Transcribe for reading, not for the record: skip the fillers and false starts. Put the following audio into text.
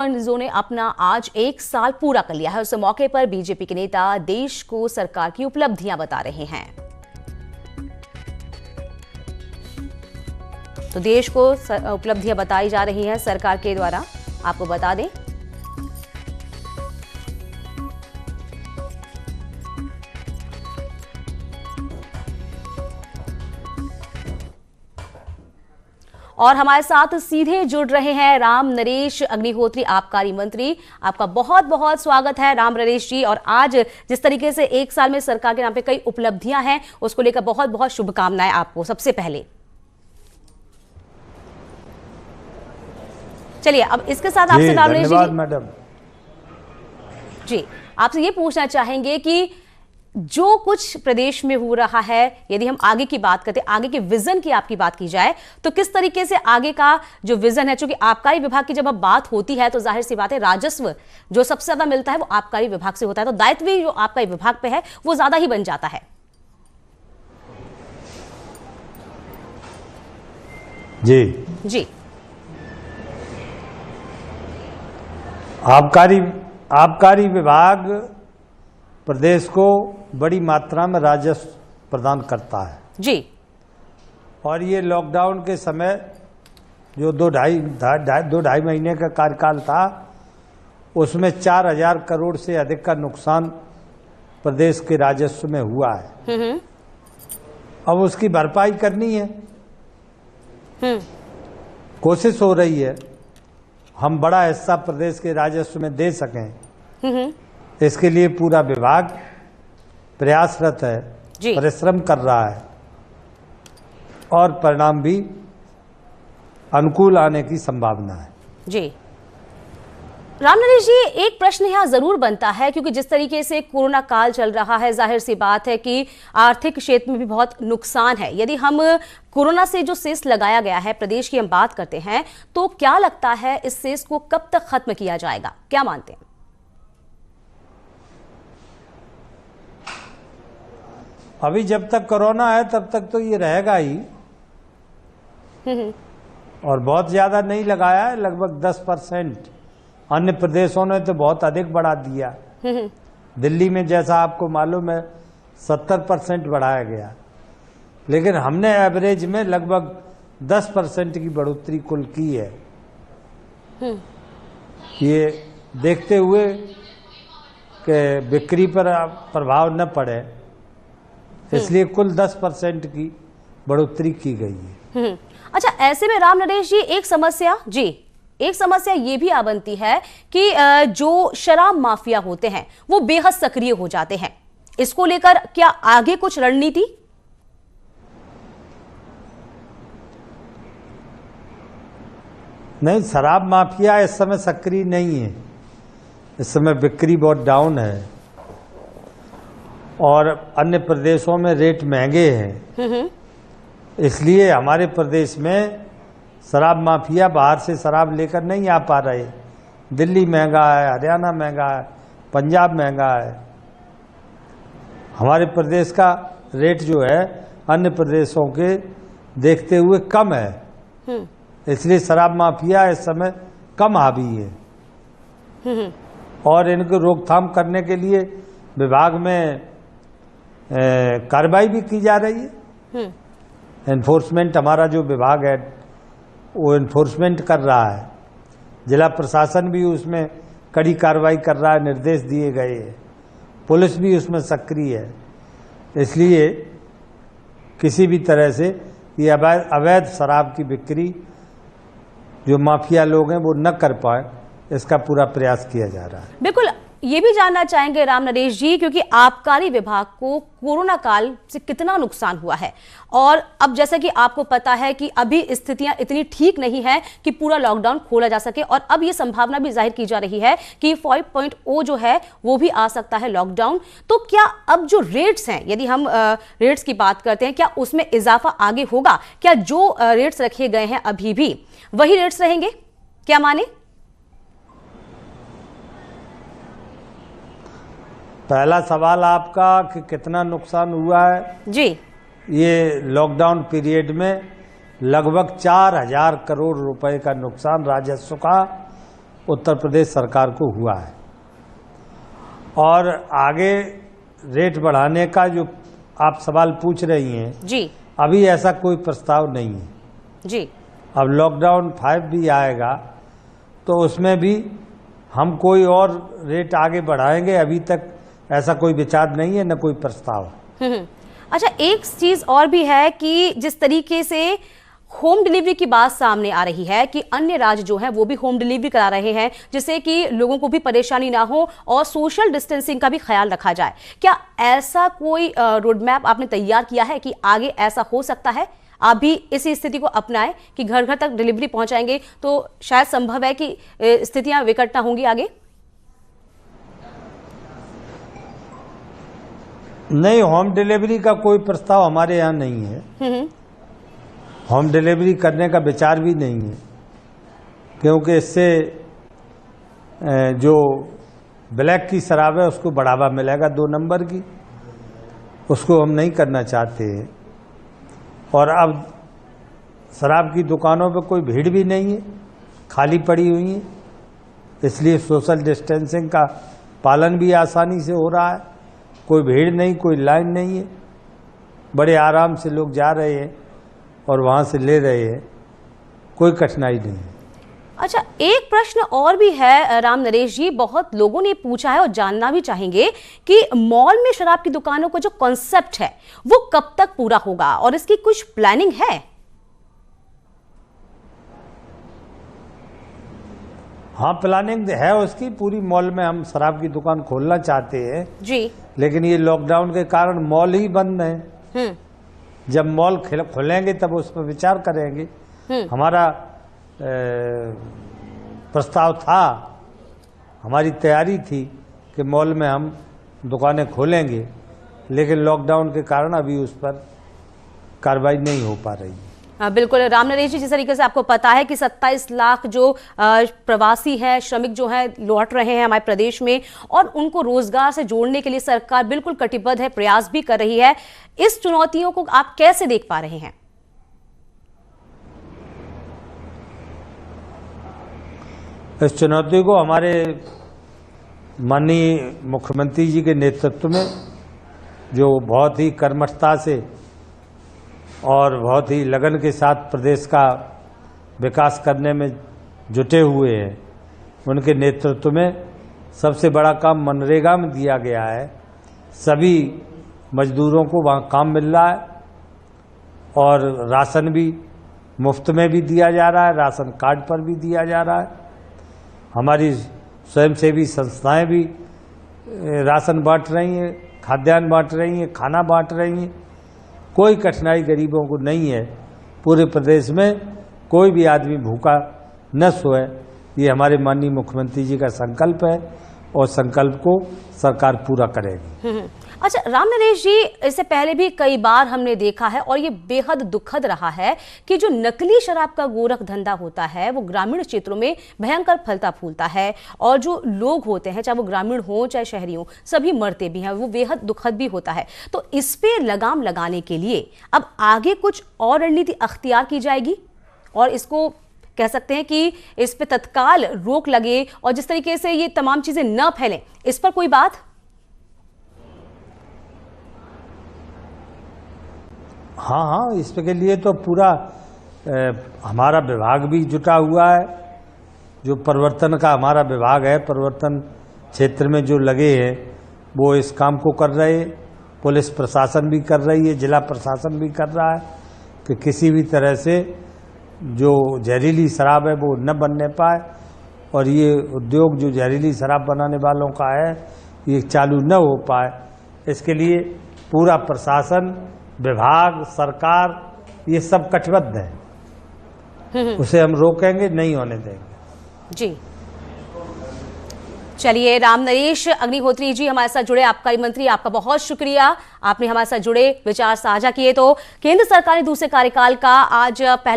ने अपना आज 1 साल पूरा कर लिया है। उस मौके पर बीजेपी के नेता देश को सरकार की उपलब्धियां बता रहे हैं। तो देश को उपलब्धियां बताई जा रही हैं सरकार के द्वारा। आपको बता दें और हमारे साथ सीधे जुड़ रहे हैं राम नरेश अग्निहोत्री, आबकारी मंत्री। आपका बहुत बहुत स्वागत है राम नरेश जी। और आज जिस तरीके से 1 साल में सरकार के नाम पे कई उपलब्धियां हैं, उसको लेकर बहुत बहुत शुभकामनाएं आपको। सबसे पहले चलिए अब इसके साथ आपसे राम नरेश जी मैडम जी आपसे ये पूछना चाहेंगे कि जो कुछ प्रदेश में हो रहा है, यदि हम आगे की बात करते हैं, आगे के विजन की आपकी बात की जाए तो किस तरीके से आगे का जो विजन है, चूंकि आबकारी विभाग की जब अब बात होती है तो जाहिर सी बात है राजस्व जो सबसे ज्यादा मिलता है वो आबकारी विभाग से होता है, तो दायित्व भी जो आबकारी विभाग पे है वो ज्यादा ही बन जाता है। जी जी आबकारी विभाग प्रदेश को बड़ी मात्रा में राजस्व प्रदान करता है जी। और ये लॉकडाउन के समय जो दो ढाई महीने का कार्यकाल था, उसमें 4,000 करोड़ से अधिक का नुकसान प्रदेश के राजस्व में हुआ है। अब उसकी भरपाई करनी है, कोशिश हो रही है हम बड़ा हिस्सा प्रदेश के राजस्व में दे सकें। इसके लिए पूरा विभाग प्रयासरत है, परिश्रम कर रहा है और परिणाम भी अनुकूल आने की संभावना है। जी राम नरेश जी, एक प्रश्न यहाँ जरूर बनता है क्योंकि जिस तरीके से कोरोना काल चल रहा है, जाहिर सी बात है कि आर्थिक क्षेत्र में भी बहुत नुकसान है। यदि हम कोरोना से जो सेस लगाया गया है प्रदेश की हम बात करते हैं, तो क्या लगता है इस सेस को कब तक खत्म किया जाएगा, क्या मानते हैं? अभी जब तक कोरोना है तब तक तो ये रहेगा ही और बहुत ज्यादा नहीं लगाया है, लगभग 10%। अन्य प्रदेशों ने तो बहुत अधिक बढ़ा दिया। दिल्ली में जैसा आपको मालूम है 70% बढ़ाया गया, लेकिन हमने एवरेज में लगभग 10% की बढ़ोतरी कुल की है। ये देखते हुए कि बिक्री पर प्रभाव न पड़े, इसलिए कुल 10% की बढ़ोतरी की गई है। अच्छा, ऐसे में राम नरेश जी एक समस्या ये भी आ बनती है कि जो शराब माफिया होते हैं वो बेहद सक्रिय हो जाते हैं। इसको लेकर क्या आगे कुछ रणनीति? नहीं, शराब माफिया इस समय सक्रिय नहीं है। इस समय बिक्री बहुत डाउन है और अन्य प्रदेशों में रेट महंगे हैं, इसलिए हमारे प्रदेश में शराब माफिया बाहर से शराब लेकर नहीं आ पा रहे। दिल्ली महंगा है, हरियाणा महंगा है, पंजाब महंगा है। हमारे प्रदेश का रेट जो है अन्य प्रदेशों के देखते हुए कम है, इसलिए शराब माफिया इस समय कम हावी है। और इनको रोकथाम करने के लिए विभाग में कार्रवाई भी की जा रही है। एनफोर्समेंट हमारा जो विभाग है वो एनफोर्समेंट कर रहा है, जिला प्रशासन भी उसमें कड़ी कार्रवाई कर रहा है, निर्देश दिए गए हैं, पुलिस भी उसमें सक्रिय है। इसलिए किसी भी तरह से ये अवैध शराब की बिक्री जो माफिया लोग हैं वो न कर पाए, इसका पूरा प्रयास किया जा रहा है। बिल्कुल, ये भी जानना चाहेंगे राम नरेश जी, क्योंकि आबकारी विभाग को कोरोना काल से कितना नुकसान हुआ है और अब जैसा कि आपको पता है कि अभी स्थितियां इतनी ठीक नहीं है कि पूरा लॉकडाउन खोला जा सके और अब ये संभावना भी जाहिर की जा रही है कि 5.0 जो है वो भी आ सकता है लॉकडाउन। तो क्या अब जो रेट्स हैं, यदि हम रेट्स की बात करते हैं, क्या उसमें इजाफा आगे होगा? क्या जो रेट्स रखे गए हैं अभी भी वही रेट्स रहेंगे, क्या माने? पहला सवाल आपका कि कितना नुकसान हुआ है जी। ये लॉकडाउन पीरियड में लगभग 4,000 करोड़ रुपए का नुकसान राजस्व का उत्तर प्रदेश सरकार को हुआ है। और आगे रेट बढ़ाने का जो आप सवाल पूछ रही हैं जी, अभी ऐसा कोई प्रस्ताव नहीं है जी। अब लॉकडाउन 5 भी आएगा तो उसमें भी हम कोई और रेट आगे बढ़ाएंगे, अभी तक ऐसा कोई विचार नहीं है, न कोई प्रस्ताव। अच्छा, एक चीज और भी है कि जिस तरीके से होम डिलीवरी की बात सामने आ रही है कि अन्य राज्य जो है वो भी होम डिलीवरी करा रहे हैं, जिससे कि लोगों को भी परेशानी ना हो और सोशल डिस्टेंसिंग का भी ख्याल रखा जाए। क्या ऐसा कोई रोड मैप आपने तैयार किया है कि आगे ऐसा हो सकता है? आप भी इसी स्थिति को अपनाएं कि घर घर तक डिलीवरी पहुंचाएंगे तो शायद संभव है कि स्थितियां विकट ना होंगी आगे। नहीं, होम डिलीवरी का कोई प्रस्ताव हमारे यहाँ नहीं है। होम डिलीवरी करने का विचार भी नहीं है, क्योंकि इससे जो ब्लैक की शराब है उसको बढ़ावा मिलेगा, 2 नंबर की, उसको हम नहीं करना चाहते हैं। और अब शराब की दुकानों पे कोई भीड़ भी नहीं है, खाली पड़ी हुई है, इसलिए सोशल डिस्टेंसिंग का पालन भी आसानी से हो रहा है। कोई भीड़ नहीं, कोई लाइन नहीं है, बड़े आराम से लोग जा रहे हैं और वहाँ से ले रहे हैं, कोई कठिनाई नहीं है। अच्छा, एक प्रश्न और भी है राम नरेश जी, बहुत लोगों ने पूछा है और जानना भी चाहेंगे कि मॉल में शराब की दुकानों का जो कॉन्सेप्ट है वो कब तक पूरा होगा और इसकी कुछ प्लानिंग है? हाँ, प्लानिंग है उसकी पूरी। मॉल में हम शराब की दुकान खोलना चाहते हैं जी, लेकिन ये लॉकडाउन के कारण मॉल ही बंद है। जब मॉल खुलेंगे तब उस पर विचार करेंगे। हमारा प्रस्ताव था, हमारी तैयारी थी कि मॉल में हम दुकानें खोलेंगे, लेकिन लॉकडाउन के कारण अभी उस पर कार्रवाई नहीं हो पा रही। बिल्कुल राम नरेश जी, जिस तरीके से आपको पता है कि 27 लाख जो प्रवासी हैं, श्रमिक जो हैं लौट रहे हैं हमारे प्रदेश में और उनको रोजगार से जोड़ने के लिए सरकार बिल्कुल कटिबद्ध है, प्रयास भी कर रही है। इस चुनौतियों को आप कैसे देख पा रहे हैं? इस चुनौती को हमारे माननीय मुख्यमंत्री जी के नेतृत्व में, जो बहुत ही कर्मठता से और बहुत ही लगन के साथ प्रदेश का विकास करने में जुटे हुए हैं, उनके नेतृत्व में सबसे बड़ा काम मनरेगा में दिया गया है। सभी मजदूरों को वहाँ काम मिल रहा है और राशन भी मुफ्त में भी दिया जा रहा है, राशन कार्ड पर भी दिया जा रहा है। हमारी स्वयंसेवी संस्थाएं भी राशन बांट रही हैं, खाद्यान्न बांट रही हैं, खाना बांट रही हैं। कोई कठिनाई गरीबों को नहीं है। पूरे प्रदेश में कोई भी आदमी भूखा न सोए, ये हमारे माननीय मुख्यमंत्री जी का संकल्प है और संकल्प को सरकार पूरा करेगी। अच्छा राम नरेश जी, इससे पहले भी कई बार हमने देखा है और ये बेहद दुखद रहा है कि जो नकली शराब का गोरख धंधा होता है वो ग्रामीण क्षेत्रों में भयंकर फलता फूलता है और जो लोग होते हैं, चाहे वो ग्रामीण हो चाहे शहरी हो, सभी मरते भी हैं। वो बेहद दुखद भी होता है। तो इस पे लगाम लगाने के लिए अब आगे कुछ और रणनीति अख्तियार की जाएगी और इसको कह सकते हैं कि इस पे तत्काल रोक लगे और जिस तरीके से ये तमाम चीजें न फैलें, इस पर कोई बात? हाँ, इसके लिए तो पूरा हमारा विभाग भी जुटा हुआ है। जो परिवर्तन का हमारा विभाग है, परिवर्तन क्षेत्र में जो लगे हैं वो इस काम को कर रहे हैं। पुलिस प्रशासन भी कर रही है, जिला प्रशासन भी कर रहा है कि किसी भी तरह से जो जहरीली शराब है वो न बनने पाए और ये उद्योग जो जहरीली शराब बनाने वालों का है ये चालू न हो पाए। इसके लिए पूरा प्रशासन, विभाग, सरकार ये सब कटिबद्ध है। उसे हम रोकेंगे नहीं होने देंगे। जी चलिए, राम नरेश अग्निहोत्री जी हमारे साथ जुड़े, आबकारी मंत्री, आपका बहुत शुक्रिया, आपने हमारे साथ जुड़े, विचार साझा किए। तो केंद्र सरकार ने दूसरे कार्यकाल का आज पहला